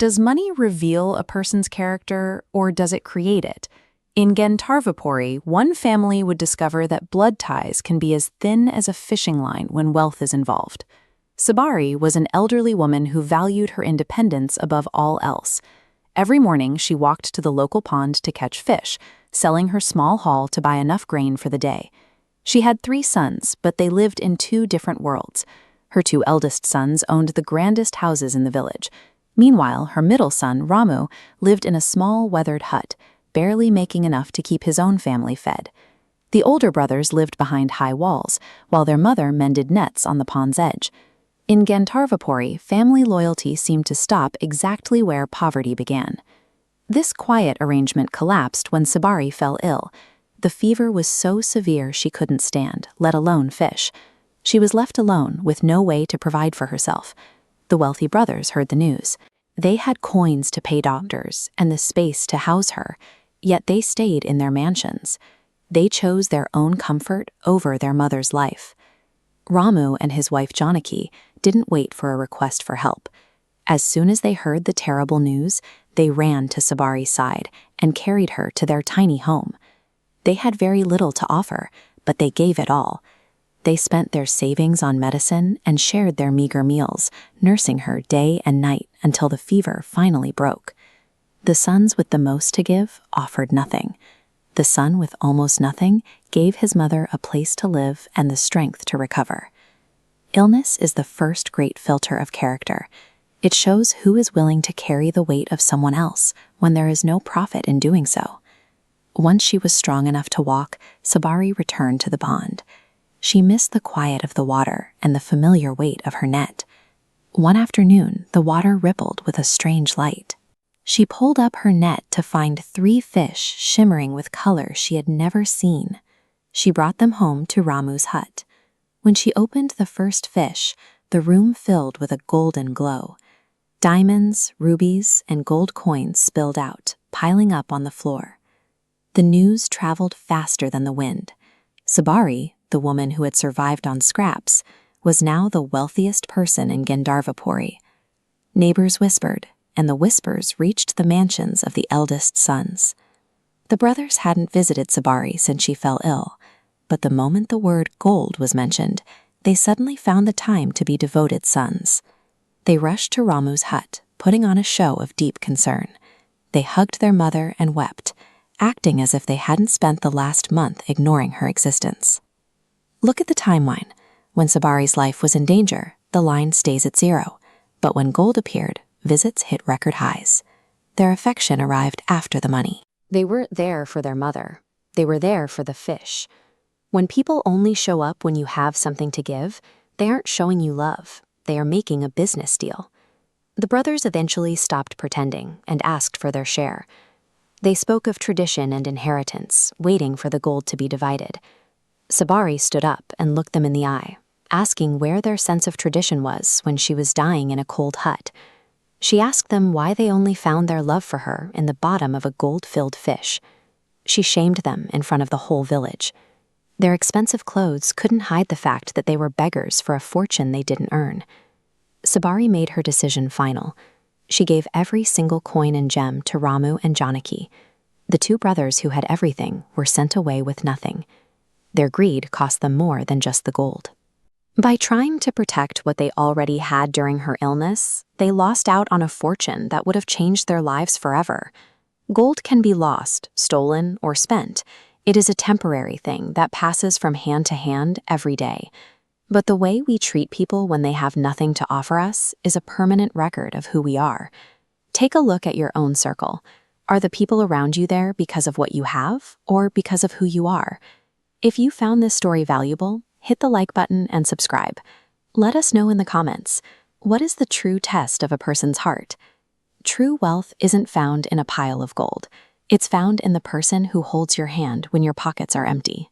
Does money reveal a person's character, or does it create it? In Gandharvapuri, one family would discover that blood ties can be as thin as a fishing line when wealth is involved. Sabari was an elderly woman who valued her independence above all else. Every morning, she walked to the local pond to catch fish, selling her small haul to buy enough grain for the day. She had 3 sons, but they lived in 2 different worlds. Her 2 eldest sons owned the grandest houses in the village. Meanwhile, her middle son, Ramu, lived in a small, weathered hut, barely making enough to keep his own family fed. The older brothers lived behind high walls, while their mother mended nets on the pond's edge. In Gandharvapuri, family loyalty seemed to stop exactly where poverty began. This quiet arrangement collapsed when Sabari fell ill. The fever was so severe she couldn't stand, let alone fish. She was left alone, with no way to provide for herself. The wealthy brothers heard the news. They had coins to pay doctors and the space to house her, yet they stayed in their mansions. They chose their own comfort over their mother's life. Ramu and his wife Janaki didn't wait for a request for help. As soon as they heard the terrible news, they ran to Sabari's side and carried her to their tiny home. They had very little to offer, but they gave it all. They spent their savings on medicine and shared their meager meals, nursing her day and night until the fever finally broke. The sons with the most to give offered nothing. The son with almost nothing gave his mother a place to live and the strength to recover. Illness is the first great filter of character. It shows who is willing to carry the weight of someone else when there is no profit in doing so. Once she was strong enough to walk, Sabari returned to the pond. She missed the quiet of the water and the familiar weight of her net. One afternoon, the water rippled with a strange light. She pulled up her net to find 3 fish shimmering with color she had never seen. She brought them home to Ramu's hut. When she opened the first fish, the room filled with a golden glow. Diamonds, rubies, and gold coins spilled out, piling up on the floor. The news traveled faster than the wind. Sabari, the woman who had survived on scraps, was now the wealthiest person in Gandharvapuri. Neighbors whispered, and the whispers reached the mansions of the eldest sons. The brothers hadn't visited Sabari since she fell ill, but the moment the word gold was mentioned, they suddenly found the time to be devoted sons. They rushed to Ramu's hut, putting on a show of deep concern. They hugged their mother and wept, acting as if they hadn't spent the last month ignoring her existence. Look at the timeline. When Sabari's life was in danger, the line stays at 0. But when gold appeared, visits hit record highs. Their affection arrived after the money. They weren't there for their mother. They were there for the fish. When people only show up when you have something to give, they aren't showing you love. They are making a business deal. The brothers eventually stopped pretending and asked for their share. They spoke of tradition and inheritance, waiting for the gold to be divided. Sabari stood up and looked them in the eye, asking where their sense of tradition was when she was dying in a cold hut. She asked them why they only found their love for her in the bottom of a gold-filled fish. She shamed them in front of the whole village. Their expensive clothes couldn't hide the fact that they were beggars for a fortune they didn't earn. Sabari made her decision final. She gave every single coin and gem to Ramu and Janaki. The 2 brothers who had everything were sent away with nothing. Their greed cost them more than just the gold. By trying to protect what they already had during her illness, they lost out on a fortune that would have changed their lives forever. Gold can be lost, stolen, or spent. It is a temporary thing that passes from hand to hand every day. But the way we treat people when they have nothing to offer us is a permanent record of who we are. Take a look at your own circle. Are the people around you there because of what you have, or because of who you are? If you found this story valuable, hit the like button and subscribe. Let us know in the comments, what is the true test of a person's heart? True wealth isn't found in a pile of gold. It's found in the person who holds your hand when your pockets are empty.